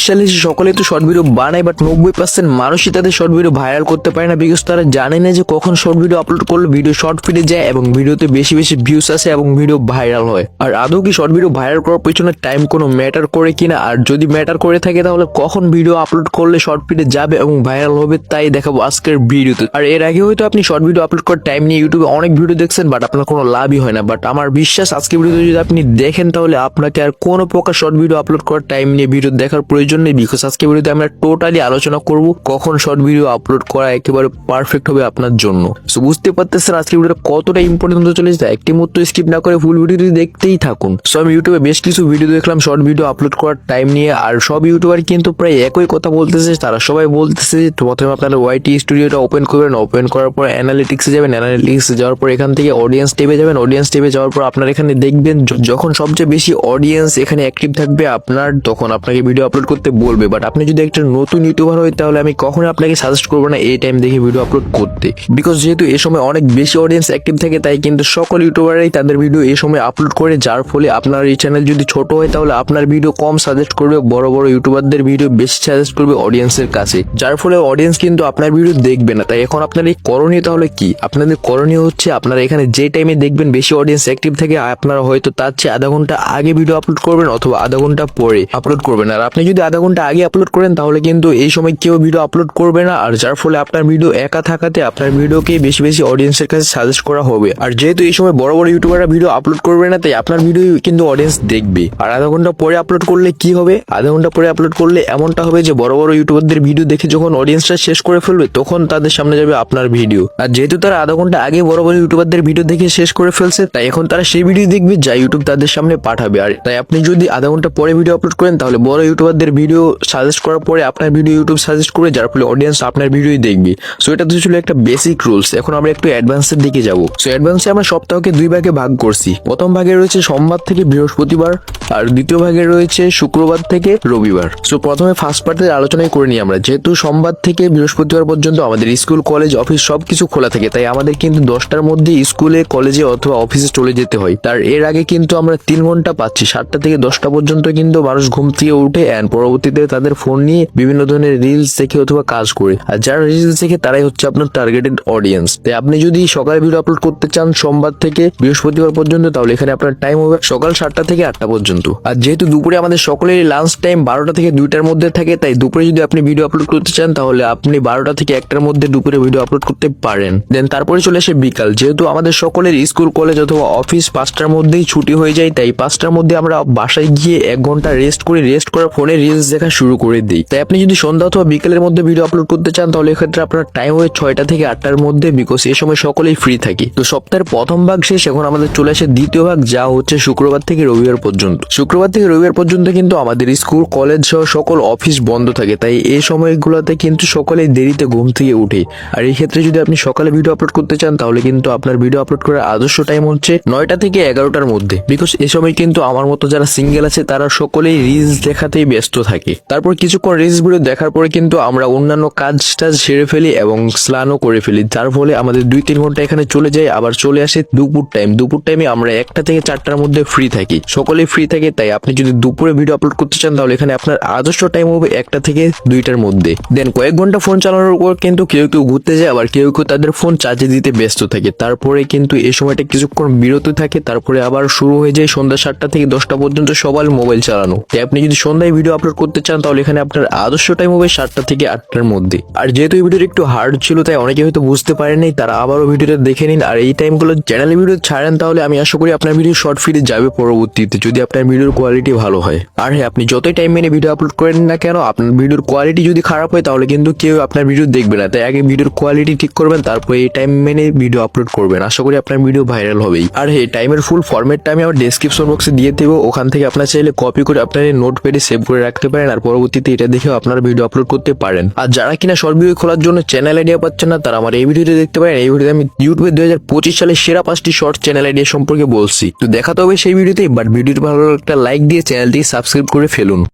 সালে সকলে তো শর্ট ভিডিও বানায়, বাট 90% মানুষই তাদের শর্ট ভিডিও ভাইরাল করতে পারে না, বিকজ তারা জানে না যে কখন শর্ট ভিডিও আপলোড করলে ভিডিও শর্ট ফিডে যায় এবং ভিডিওতে বেশি বেশি ভিউস আসে এবং ভিডিও ভাইরাল হয়। আর আদৌ কি শর্ট ভিডিও ভাইরাল করার পেছনে টাইম কোনো ম্যাটার করে কিনা, আর যদি ম্যাটার করে থাকে তাহলে কখন ভিডিও আপলোড করলে শর্ট ফিডে যাবে এবং ভাইরাল হবে, তাই দেখাবো আজকের ভিডিওতে। আর এর আগে হয়তো আপনি শর্ট ভিডিও আপলোড করার টাইম নিয়ে ইউটিউবে অনেক ভিডিও দেখছেন, বাট আপনার কোনো লাভই হয় না। বাট আমার বিশ্বাস আজকের ভিডিওতে যদি আপনি দেখেন তাহলে আপনাকে আর কোনো প্রকার শর্ট ভিডিও আপলোড করার টাইম নিয়ে ভিডিও দেখার প্রয়োজন নেই, বিকজ আজকের ভিডিওতে আমরা টোটালি আলোচনা করব কখন শর্ট ভিডিও আপলোড করা একেবারে পারফেক্ট হবে আপনার জন্য। সো বুঝতে পারতেছেন আজকের ভিডিওটা কতটা ইম্পর্টেন্ট হতে চলেছে, একটি মতো স্কিপ না করে ফুল ভিডিওটি দেখতেই থাকুন। সো আমি ইউটিউবে বেশ কিছু ভিডিও দেখলাম শর্ট ভিডিও আপলোড করার টাইম নিয়ে, আর সব ইউটিউবার কিন্তু প্রায় একই কথা বলতেছে। তারা সবাই বলতেছে প্রথমে আপনারা ওয়াইটি স্টুডিওটা ওপেন করবেন, ওপেন করার পর অ্যানালিটিক্সে যাবেন, অ্যানালিটিক্সে যাওয়ার পর এখান থেকে অডিয়েন্স ট্যাবে যাবেন, অডিয়েন্স ট্যাবে যাওয়ার পর আপনার এখানে দেখবেন যখন সবচেয়ে বেশি অডিয়েন্স এখানে অ্যাক্টিভ থাকবে আপনার, তখন আপনাকে ভিডিও আপলোড করতে বলবে। বাট আপনি যদি একটা নতুন ইউটিউবার হয় তাহলে আমি কখনোই আপনাকে সাজেস্ট করবো না এই টাইম দেখে ভিডিও আপলোড করতে, বিকজ যেহেতু এই সময় অনেক বেশি অডিয়েন্স অ্যাক্টিভ থাকে, তাই কিন্তু সকল ইউটিউবাররাই তাদের ভিডিও এই সময় আপলোড করে, যার ফলে আপনার এই চ্যানেল যদি ছোট হয় তাহলে আপনার ভিডিও কম সাজেস্ট করবে, বড় বড় ইউটিউবারদের ভিডিও বেশি সাজেস্ট করবে অডিয়েন্সের কাছে, যার ফলে অডিয়েন্স কিন্তু আপনার ভিডিও দেখবে না। তাই এখন আপনার এই করণীয় তাহলে কি? আপনাদের করণীয় হচ্ছে আপনারা এখানে যে টাইমে দেখবেন বেশি অডিয়েন্স অ্যাক্টিভ থাকে, আপনারা হয়তো তার চেয়ে আধা ঘন্টা আগে ভিডিও আপলোড করবেন অথবা আধা ঘন্টা পরে আপলোড করবেন। আর আপনি যদি আধা ঘন্টা আগে আপলোড করেন তাহলে কিন্তু এই সময় কেউ ভিডিও আপলোড করবে না, আর যার ফলে আপনার ভিডিও একা থাকাতে আপনার ভিডিওকে বেশি বেশি অডিয়েন্সের কাছে সাজেস্ট করা হবে। আর যেহেতু এই সময় বড় বড় ইউটিউবাররা ভিডিও আপলোড করবে না, তাই আপনার ভিডিও কিন্তু অডিয়েন্স দেখবে। আর আধা ঘন্টা পরে আপলোড করলে কি হবে? আধা ঘন্টা পরে আপলোড করলে এমনটা হবে যে বড় বড় ইউটিউবারদের ভিডিও দেখে যখন অডিয়েন্সটা শেষ করে ফেলবে তখন তাদের সামনে যাবে আপনার ভিডিও। আর যেহেতু তারা আধা ঘন্টা আগে বড় বড় ইউটিউবারদের ভিডিও দেখে শেষ করে ফেলছে, তাই এখন তারা সেই ভিডিও দেখবে যা ইউটিউব তাদের সামনে পাঠাবে। আর তাই আপনি যদি আধা ঘন্টা পরে ভিডিও আপলোড করেন তাহলে বড় ইউটিউবারদের ভিডিও সাজেস্ট করার পরে আপনার ভিডিও ইউটিউব সাজেস্ট করে, যার ফলে অডিয়েন্স আপনার ভিডিওই দেখবে। সো এটা তো ছিল একটা বেসিক রুলস। এখন আমরা একটু অ্যাডভান্সের দিকে যাব। সো অ্যাডভান্সে আমরা সপ্তাহকে দুই ভাগে ভাগ করছি। প্রথম ভাগে রয়েছে সোমবার থেকে বৃহস্পতিবার, আর দ্বিতীয় ভাগে রয়েছে শুক্রবার থেকে রবিবার। সো প্রথমে ফার্স্ট পার্টের আলোচনাই করে নিই আমরা। যেহেতু সোমবার থেকে বৃহস্পতিবার পর্যন্ত আমাদের স্কুল কলেজ অফিস সবকিছু খোলা থাকে, তাই আমাদের কিন্তু 10টার মধ্যে স্কুলে কলেজে অথবা অফিসে চলে যেতে হয়। তার এর আগে কিন্তু আমরা 3 ঘন্টা পাচ্ছি। 7টা থেকে 10টা পর্যন্ত কিন্তু মানুষ ঘুম থেকে উঠে এন্ড পরবর্তীতে তাদের ফোন নিয়ে বিভিন্ন ধরনের রিলস দেখে অথবা কাজ করে, আর যারা রিলস দেখে তারাই হচ্ছে আপনার টার্গেটেড অডিয়েন্স। তাই আপনি যদি সকালে ভিডিও আপলোড করতে চান সোমবার থেকে বৃহস্পতিবার পর্যন্ত, তাহলে এখানে আপনার টাইম হবে সকাল 7টা থেকে 8টা পর্যন্ত। আর যেহেতু দুপুরে আমাদের সকলের লাঞ্চ টাইম 12টা থেকে 2টার মধ্যে থাকে, তাই দুপুরে যদি আপনি ভিডিও আপলোড করতে চান তাহলে আপনি 12টা থেকে 1টার মধ্যে দুপুরে ভিডিও আপলোড করতে পারেন। দেন তারপরে চলে আসে বিকাল। যেহেতু আমাদের সকলের স্কুল কলেজ অথবা অফিস 5টার মধ্যেই ছুটি হয়ে যায়, তাই 5টার মধ্যে আমরা বাসায় গিয়ে 1 ঘন্টা রেস্ট করে, রেস্ট করার ফোনে রিলস দেখা শুরু করে দিই। তাই আপনি যদি সন্ধ্যা অথবা বিকেলের মধ্যে ভিডিও আপলোড করতে চান তাহলে এক্ষেত্রে আপনার টাইম হবে 6টা থেকে 8টার মধ্যে, বিকজ এই সময় সকলেই ফ্রি থাকি। তো সপ্তাহের প্রথম ভাগ শেষ, এখন আমাদের চলে আসে দ্বিতীয় ভাগ, যা হচ্ছে শুক্রবার থেকে রবিবার পর্যন্ত। শুক্রবার থেকে রবিবার পর্যন্ত কিন্তু আমাদের স্কুল কলেজ সহ সকল অফিস বন্ধ থাকে, তাই এই সময়গুলোতে কিন্তু সকলেই দেরিতে ঘুম থেকে উঠে। আর এই ক্ষেত্রে যদি আপনি সকালে ভিডিও আপলোড করতে চান তাহলে কিন্তু আপনার ভিডিও আপলোড করার আদর্শ টাইম হচ্ছে 9টা থেকে 11টার মধ্যে, বিকজ এই সময় কিন্তু আমার মতো যারা সিঙ্গেল আছে তারা সকলেই রিলস দেখাতেই ব্যস্ত থাকে। তারপর কিছুক্ষণ রিলস ভিডিও দেখার পরে কিন্তু আমরা অন্যান্য কাজ টাজ সেরে ফেলি এবং স্নানও করে ফেলি, যার ফলে আমাদের 2-3 ঘন্টা এখানে চলে যায়। আবার চলে আসে দুপুর টাইম। দুপুর টাইমে আমরা 1টা থেকে 4টার মধ্যে ফ্রি থাকি, সকলেই ফ্রি থাকে। তাই আপনি যদি দুপুরে ভিডিও আপলোড করতে চান তাহলে এখানে আপনার আদর্শ টাইম হবে 1টা থেকে 2টার মধ্যে। দেন কয়েক ঘন্টা ফোন চালানোর পর কিন্তু কেউ কেউ ঘুরতে যায়, আবার কেউ কেউ তাদের ফোন চার্জে দিতে ব্যস্ত থাকে। তারপরে কিন্তু এই সময়টা কিছুক্ষণ বিরতি থাকে, তারপরে আবার শুরু হয়ে যায় সন্ধ্যা 7টা থেকে 10টা পর্যন্ত সবাই মোবাইল চালানো। তাই আপনি যদি সন্ধ্যায় ভিডিও আপলোড করতে চান তাহলে এখানে আপনার আদর্শ টাইম হবে 7টা থেকে 8টার মধ্যে। আর যেহেতু এই ভিডিওটা একটু হার্ড ছিল তাই অনেকে হয়তো বুঝতে পারেনি, তারা আবারও ভিডিওটা দেখে নিন। আর এই টাইমগুলো চ্যানেলে ভিডিও ছাড়েন তাহলে আমি আশা করি আপনার ভিডিও শর্ট ফিডে যাবে পরবর্তীতে, যদি আপনার ভিডিওর কোয়ালিটি ভালো হয়। আর হ্যাঁ, আপনি যতই টাইম মেনে ভিডিও আপলোড করেন না কেন, আপনার ভিডিওর কোয়ালিটি যদি খারাপ হয় তাহলে কিন্তু কেউ আপনার ভিডিও দেখবে না। তাই আগে ভিডিওর কোয়ালিটি ঠিক করবেন, তারপরে এই টাইম মেনে ভিডিও আপলোড করবেন। আশা করি আপনার ভিডিও ভাইরাল হবেই। আর হ্যাঁ, টাইমের ফুল ফরম্যাটটা আমি আমার ডেসক্রিপশন বক্সে দিয়ে দেবো, ওখান থেকে আপনার চাইলে কপি করে আপনার নোট প্যাডে সেভ করে রাখতে পারেন, আর পরবর্তীতে এটা দেখেও আপনার ভিডিও আপলোড করতে পারেন। আর যারা কিনা শর্ট ভিডিও খোলার জন্য চ্যানেল আইডিয়া পাচ্ছেন না, তারা আমার এই ভিডিওতে দেখতে পারেন। এই ভিডিওতে আমি ইউটিউবে 2025 সালের সেরা 5টি শর্ট চ্যানেল আইডিয়া সম্পর্কে বলছি। তো দেখাতে হবে সেই ভিডিওতেই, বাট ভিডিওটি ভালো লাগলে একটা লাইক দিয়ে চ্যানেলটি সাবস্ক্রাইব করে ফেলুন।